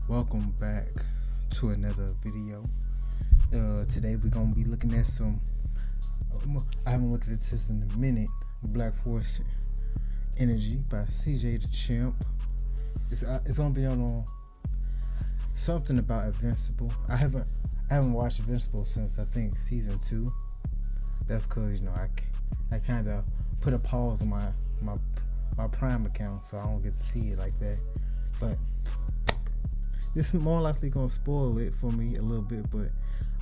Welcome back to another video. Today we're gonna be looking at some. I haven't looked at this in a minute. Black Force Energy by CJ the Champ. It's gonna be on something about Invincible. I haven't watched Invincible since I think season 2. That's cause I kind of put a pause on my Prime account, so I don't get to see it like that. But this is more likely gonna spoil it for me a little bit, but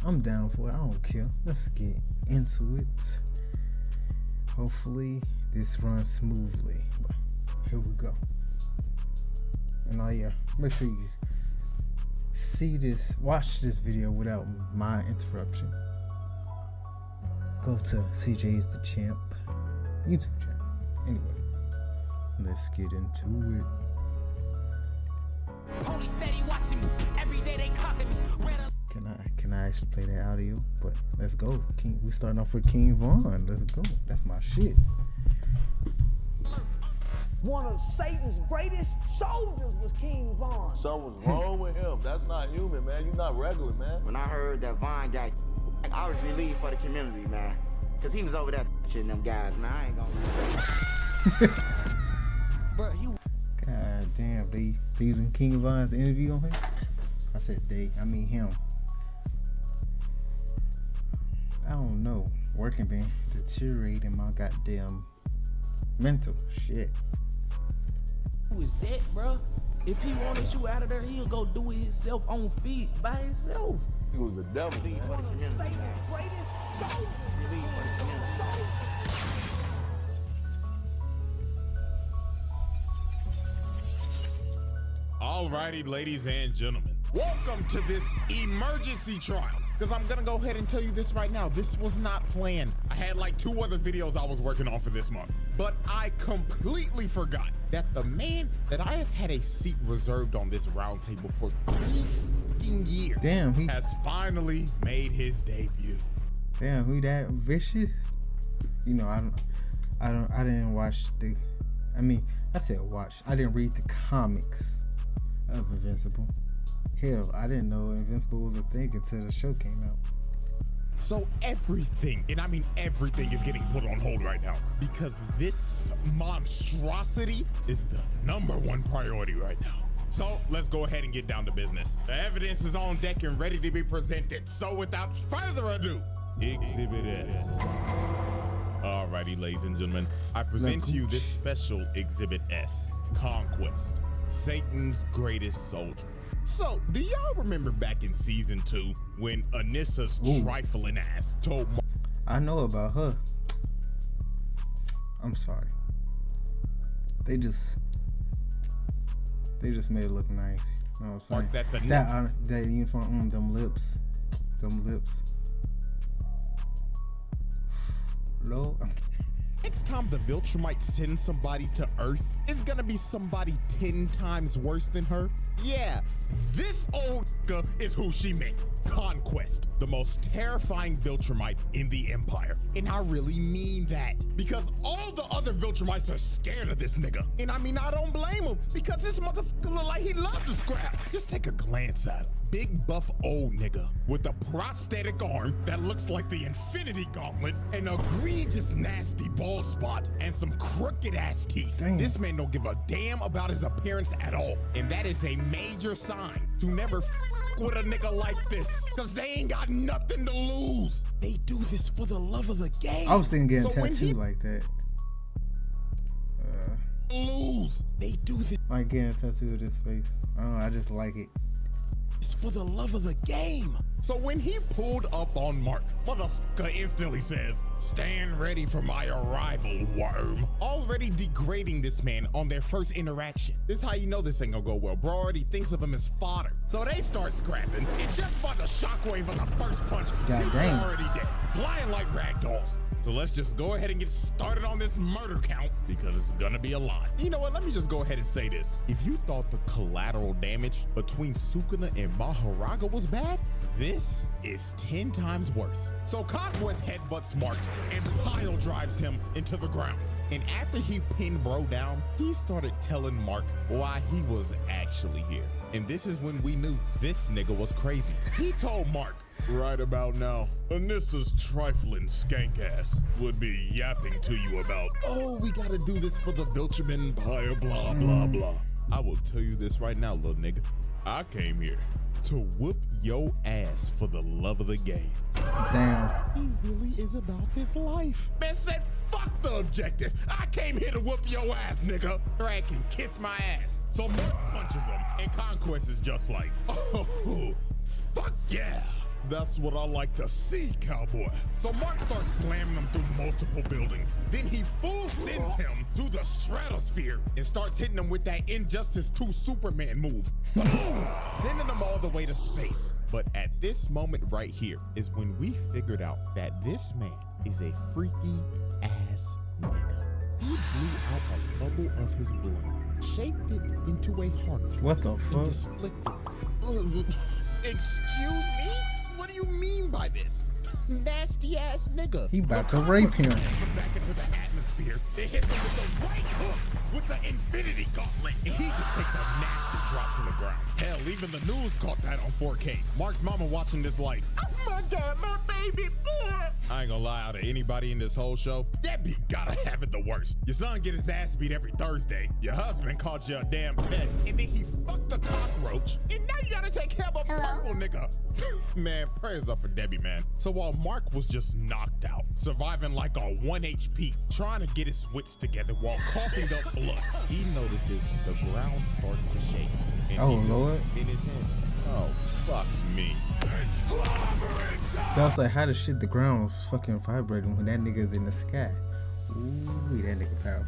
I'm down for it. I don't care. Let's get into it. Hopefully this runs smoothly. But here we go. And make sure you watch this video without my interruption. Go to CJ's the Champ YouTube channel. Anyway, let's get into it. Police steady watching me. Every day they cocking me. Can I actually play that audio? But let's go. We starting off with King Von. Let's go. That's my shit. One of Satan's greatest soldiers was King Von. Something's wrong with him. That's not human, man. You're not regular, man. When I heard that Von got, I was relieved for the community, man. Cause he was over there shitting them guys, man. I ain't gonna Bro, God damn, they using King Von's interview on him? I said I mean him. I don't know. Working been deteriorating my goddamn mental shit. Who is that, bro? If he wanted you out of there, he'll go do it himself on feet by himself. He was the devil. relieve for the community, Satan's man. greatest soldiers. Relieve for the community. Alrighty, ladies and gentlemen, welcome to this emergency trial. Because I'm gonna go ahead and tell you this right now, this was not planned. I had like 2 other videos I was working on for this month, but I completely forgot that the man that I have had a seat reserved on this round table for 3 years has finally made his debut. Damn, who that vicious? You know, I didn't watch I said watch. I didn't read the comics of Invincible. Hell, I didn't know Invincible was a thing until the show came out. So everything, and I mean everything, is getting put on hold right now because this monstrosity is the #1 priority right now. So let's go ahead and get down to business. The evidence is on deck and ready to be presented. So without further ado, Exhibit S. Alrighty, ladies and gentlemen, I present to you this special Exhibit S, Conquest, Satan's greatest soldier. So, do y'all remember back in season 2 when Anissa's trifling ass told I know about her. I'm sorry. They just made it look nice. You know what I'm saying? That uniform, them lips. Low. next time the Viltrumite sends somebody to Earth, it's gonna be somebody 10 times worse than her. Yeah, this old is who she meant. Conquest, the most terrifying Viltrumite in the Empire. And I really mean that, because all the other Viltrumites are scared of this nigga. And I mean, I don't blame him, because this motherfucker look like he loved to scrap. Just take a glance at him. Big buff old nigga with a prosthetic arm that looks like the Infinity Gauntlet, an egregious nasty bald spot, and some crooked ass teeth. Damn. This man don't give a damn about his appearance at all. And that is a major sign to never with a nigga like this, cause they ain't got nothing to lose. They do this for the love of the game. I was thinking getting tattooed like that. They do this like getting a tattoo of this face. I just like it. For the love of the game. So when he pulled up on Mark, motherfucker instantly says, "Stand ready for my arrival, worm." Already degrading this man on their first interaction. This is how you know this ain't gonna go well. Bro already thinks of him as fodder. So they start scrapping, and just by the shockwave of the first punch, they're already dead, flying like rag dolls. So let's just go ahead and get started on this murder count, because it's gonna be a lot. You know what, let me just go ahead and say this. If you thought the collateral damage between Sukuna and Maharaga was bad, this is 10 times worse. So Conquest headbutts Mark and pile drives him into the ground. And after he pinned bro down, he started telling Mark why he was actually here. And this is when we knew this nigga was crazy. He told Mark, right about now, Anissa's trifling skank ass would be yapping to you about, oh, we gotta do this for the Viltrum Empire, blah, blah, blah. I will tell you this right now, little nigga. I came here to whoop your ass for the love of the game. Damn. He really is about this life. Man said, fuck the objective. I came here to whoop your ass, nigga. Drag can kiss my ass. So Mark punches him, and Conquest is just like, oh, fuck yeah. That's what I like to see, cowboy. So Mark starts slamming him through multiple buildings. Then he full sends him to the stratosphere and starts hitting him with that Injustice 2 Superman move. Sending him all the way to space. But at this moment right here is when we figured out that this man is a freaky ass nigga. He blew out a bubble of his blood, shaped it into a heart. What the And fuck? just flicked it. Excuse me? What do you mean by this? Nasty ass nigga. He about to rape him. Back into the atmosphere. They hit him with the right hook with the infinity gauntlet. And he just takes a nasty drop to the ground. Hell, even the news caught that on 4K. Mark's mama watching this like, oh my God, my baby boy. I ain't gonna lie, out of anybody in this whole show, that beat gotta have it the worst. Your son get his ass beat every Thursday. Your husband called you a damn pet. And then he fucked a cockroach. And now you gotta take care of a purple nigga. Man, prayers up for Debbie, man. So while Mark was just knocked out, surviving like on 1 HP, trying to get his wits together while coughing up blood, he notices the ground starts to shake. And Oh, he knows Lord. in his head, oh, fuck me. I was like, how the shit the ground was fucking vibrating when that nigga's in the sky? Ooh, that nigga powerful.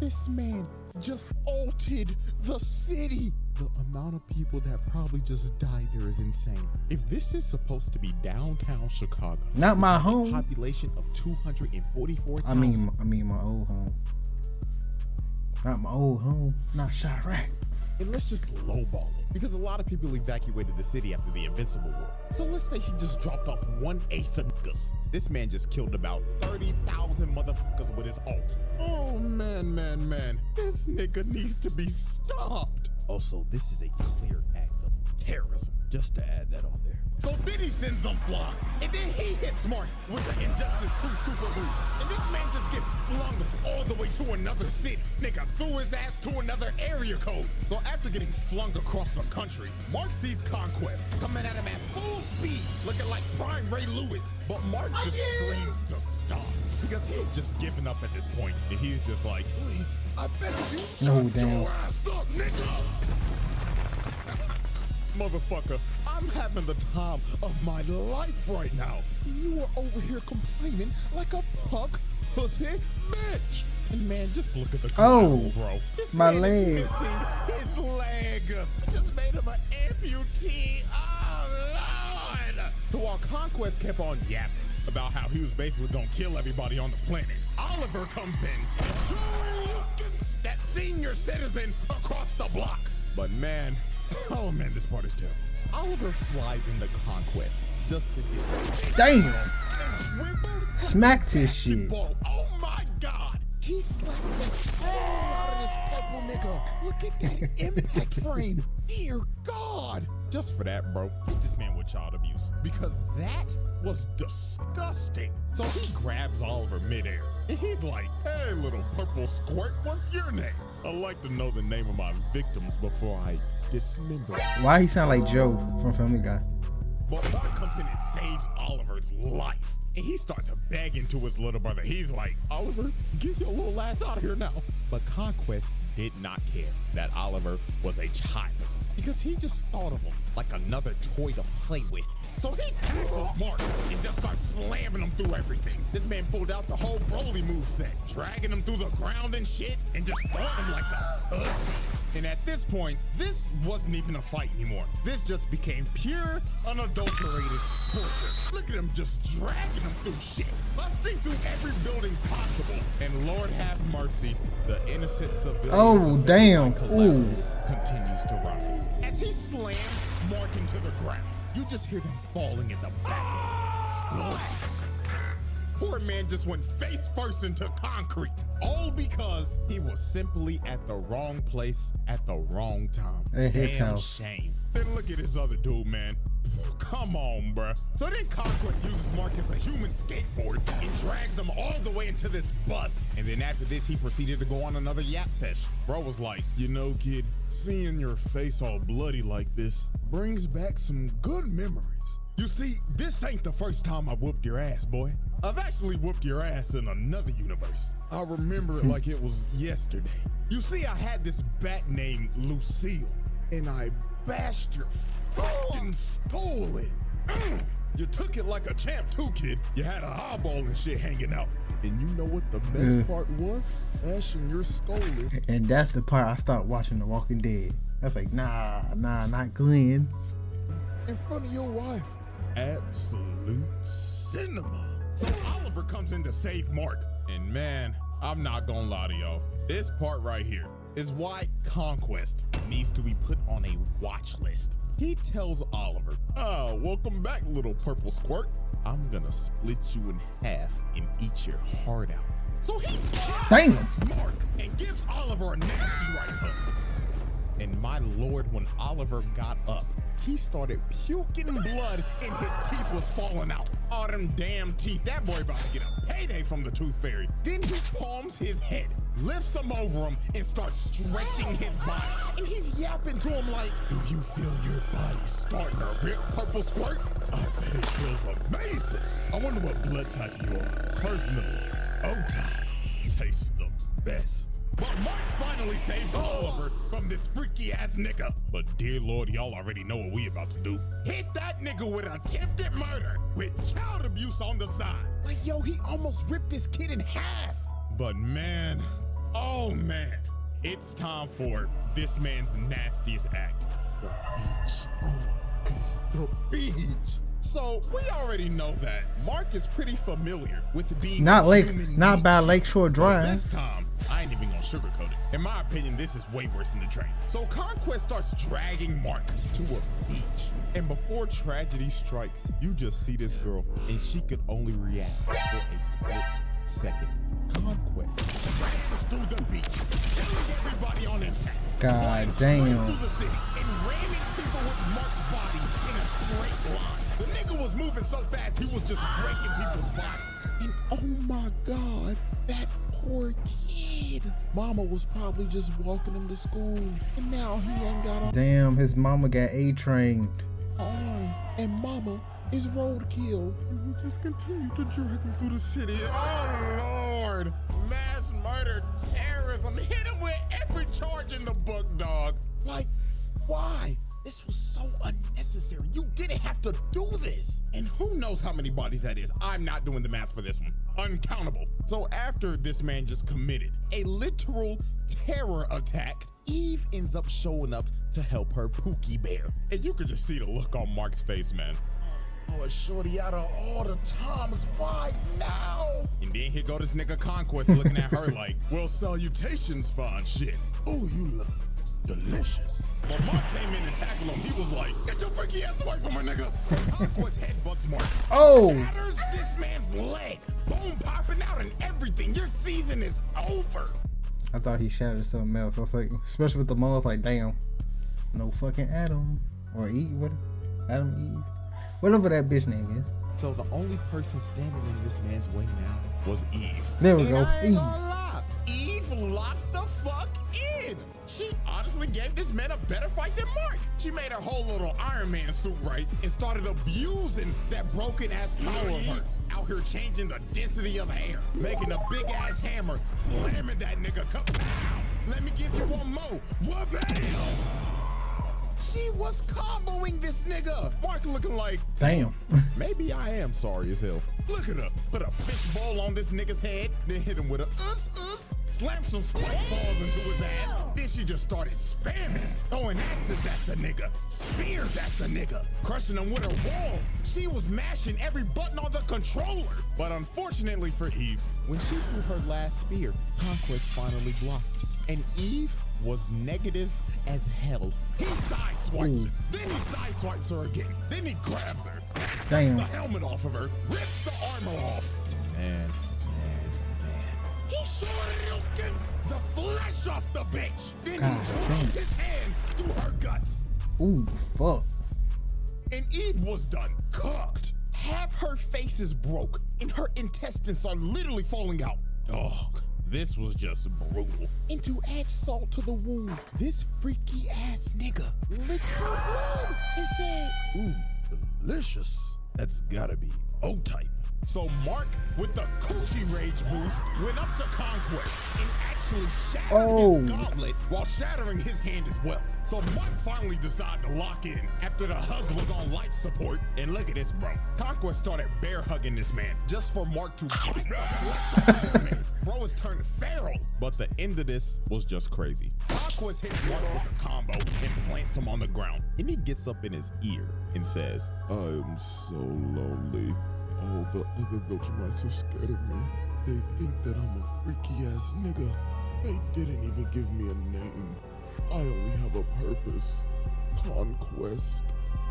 This man just altered the city. The amount of people that probably just died there is insane. If this is supposed to be downtown Chicago, Not my which has a home. population of 244,000. I mean my old home. Not my old home. Not Chirac. And let's just lowball it, because a lot of people evacuated the city after the Invincible War. So let's say he just dropped off 1/8 of niggas. This man just killed about 30,000 motherfuckers with his ult. Oh man, this nigga needs to be stopped. Also, this is a clear act of terrorism, just to add that on there. So then he sends them flying, and then he hits Mark with the Injustice 2 super move. And this man just gets flung all the way to another city. Nigga threw his ass to another area code. So after getting flung across the country, Mark sees Conquest coming at him at full speed, looking like prime Ray Lewis. But Mark just screams to stop, because he's just giving up at this point. And he's just like, please, I beg you, shut damn. your ass up, nigga. Motherfucker, I'm having the time of my life right now. And you are over here complaining like a punk pussy bitch. And man, just look at the collateral, bro. This my man leg. is missing his leg. I just made him an amputee. Oh, Lord. So while Conquest kept on yapping about how he was basically gonna kill everybody on the planet, Oliver comes in and Joey Wilkins, that senior citizen across the block. But man, oh man, this part is terrible. Oliver flies into Conquest just to get Damn. and dribble Smacked his shit. basketball. Oh my God. He slapped the soul out of this purple nigga. Look at that impact frame. Dear God. Just for that, bro, hit this man with child abuse, because that was disgusting. So he grabs Oliver midair and he's like, hey, little purple squirt, what's your name? I like to know the name of my victims before I dismember. Why he sound like Joe from Family Guy? But Mark comes in and saves Oliver's life. And he starts begging to his little brother. He's like, Oliver, get your little ass out of here now. But Conquest did not care that Oliver was a child, because he just thought of him like another toy to play with. So he tackles Mark and just starts slamming him through everything. This man pulled out the whole Broly moveset, dragging him through the ground and shit, and just throwing him like a pussy. And at this point, this wasn't even a fight anymore. This just became pure, unadulterated torture. Look at him just dragging him through shit, busting through every building possible. And Lord have mercy, the innocent civilians Oh, of damn. Collateral Ooh. continues to rise. As he slams Mark into the ground, you just hear them falling in the background. Splat. poor man just went face first into concrete. All because he was simply at the wrong place at the wrong time. At his Damn house. shame. Then look at this other dude, man. Come on, bruh. So then Conquest uses Mark as a human skateboard and drags him all the way into this bus. And then after this, he proceeded to go on another yap sesh. Bro was like, you know, kid, seeing your face all bloody like this brings back some good memories. You see, this ain't the first time I whooped your ass, boy. I've actually whooped your ass in another universe. I remember it like it was yesterday. You see, I had this bat named Lucille, and I bashed your fucking skull in. You took it like a champ too, kid. You had an eyeball and shit hanging out. And you know what the best part was? Bashing your skull in. And that's the part I stopped watching The Walking Dead. I was like, nah, not Glenn. In front of your wife. Absolute cinema. So Oliver comes in to save Mark. And man, I'm not gonna lie to y'all. This part right here is why Conquest needs to be put on a watch list. He tells Oliver, welcome back, little purple squirt. I'm gonna split you in half and eat your heart out. So he kills Mark and gives Oliver a nasty right hook. And my lord, when Oliver got up, he started puking blood and his teeth was falling out. All them damn teeth. That boy about to get a payday from the tooth fairy. Then he palms his head, lifts him over him, and starts stretching his body. And he's yapping to him like, do you feel your body starting to rip, purple squirt? I bet it feels amazing. I wonder what blood type you are. Personally, O-type tastes the best. But Mark finally saves Oliver from this freaky ass nigga. But dear Lord, y'all already know what we about to do. Hit that nigga with attempted murder with child abuse on the side. Like, yo, he almost ripped this kid in half. But man, oh man, it's time for this man's nastiest act. The beach. Oh God, the beach. So we already know that Mark is pretty familiar with being Not by beach. Lakeshore Drive. But this time, I ain't even gonna sugarcoat it. In my opinion, this is way worse than the train. So Conquest starts dragging Mark to a beach. And before tragedy strikes, you just see this girl, and she could only react for a split second. Conquest rams through the beach, killing everybody on impact. God Flying damn. straight through the city and ramming people with Mark's body in a straight line. The nigga was moving so fast, he was just breaking people's bodies. And oh my God, that poor kid. Mama was probably just walking him to school, and now he ain't got a Damn, his mama got A-trained. arm, and mama is roadkill. And he just continued to drag him through the city. Oh Lord, mass murder, terrorism, hit him with every charge in the book, dog. Like, why? This was so unnecessary. You didn't have to do this. And who knows how many bodies that is? I'm not doing the math for this one. Uncountable. So after this man just committed a literal terror attack, Eve ends up showing up to help her Pookie Bear. And you could just see the look on Mark's face, man. Oh, shorty, out of all the times, why now? And then here go this nigga Conquest looking at her like, well, salutations, fine shit. Ooh, you look delicious. Well, Mark came in and tackled him. He was like, get your freaky ass away from her, nigga. Conquest headbutts Mark. Oh. Shatters this man's leg. Bone popping out and everything. Your season is over. I thought he shattered something else. I was like, especially with the mom, I was like, damn. No fucking Adam. Or Eve. What? Adam, Eve. Whatever that bitch name is. So the only person standing in this man's way now was Eve. There we And go. I ain't Eve. gonna lie, Eve locked the fuck in. She honestly gave this man a better fight than Mark. She made her whole little Iron Man suit right and started abusing that broken ass power of hers. Out here changing the density of air, making a big ass hammer, slamming that nigga. Kapow! Let me give you one more. Wha-bam! She was comboing this nigga. Mark looking like, Damn. maybe I am sorry as hell. Look at her. Put a fishbowl on this nigga's head, then hit him with a slam some spike balls into his ass. Then she just started spamming, throwing axes at the nigga, spears at the nigga, crushing him with her wall. She was mashing every button on the controller. But unfortunately for Eve, when she threw her last spear, Conquest finally blocked. And Eve was negative as hell. He sideswipes her, then he sideswipes her again, then he grabs her, Damn. the helmet off of her, rips the armor off. Man. He sure milking the flesh off the bitch. Then God he damn. drove his hand through her guts. Ooh, fuck. And Eve was done cooked. Half her face is broke, and her intestines are literally falling out. Oh, this was just brutal. And to add salt to the wound, this freaky ass nigga licked her blood and said, "Ooh, delicious. That's gotta be O-type." So Mark, with the coochie rage boost, went up to Conquest and actually shattered his gauntlet while shattering his hand as well. So Mark finally decided to lock in after the husband was on life support. And look at this, bro. Conquest started bear hugging this man just for Mark to bite the flesh off this man. Bro is turned feral. But the end of this was just crazy. Conquest hits Mark with a combo and plants him on the ground. And he gets up in his ear and says, "I am so lonely. All the other Viltrumites are scared of me. They think that I'm a freaky ass nigga. They didn't even give me a name. I only have a purpose. Conquest.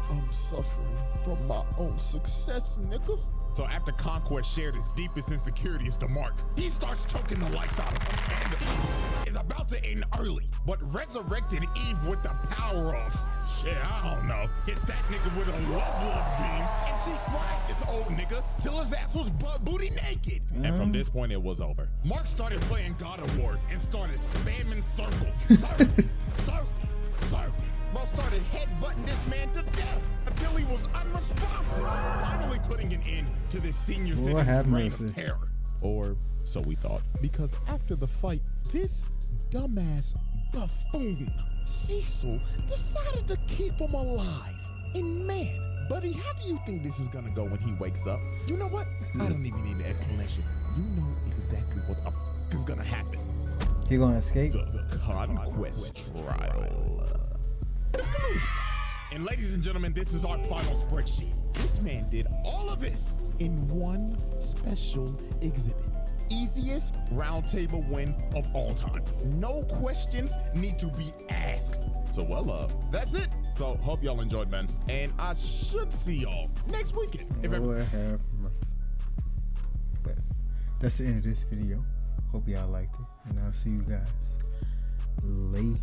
I'm suffering from my own success, nigga." So after Conquest shared his deepest insecurities to Mark, he starts choking the life out of him and is about to end early, but resurrected Eve with the power of, shit, I don't know, hits that nigga with a love beam, and she fried this old nigga till his ass was butt booty naked. And from this point, it was over. Mark started playing God of War and started spamming circle, circle. Bro started headbutting this man to death until he was unresponsive, finally putting an end to this senior citizen's reign of terror. Or so we thought, because after the fight, this dumbass buffoon, Cecil, decided to keep him alive. And man, buddy, how do you think this is gonna go when he wakes up? You know what? I don't even need an explanation. You know exactly what the f is gonna happen. He gonna escape? The Conquest trial. And ladies and gentlemen, this is our final spreadsheet. This man did all of this in one special exhibit. Easiest round table win of all time. No questions need to be asked. So that's it. So hope y'all enjoyed, man. And I should see y'all next weekend. Lord have mercy. But that's the end of this video. Hope y'all liked it. And I'll see you guys later.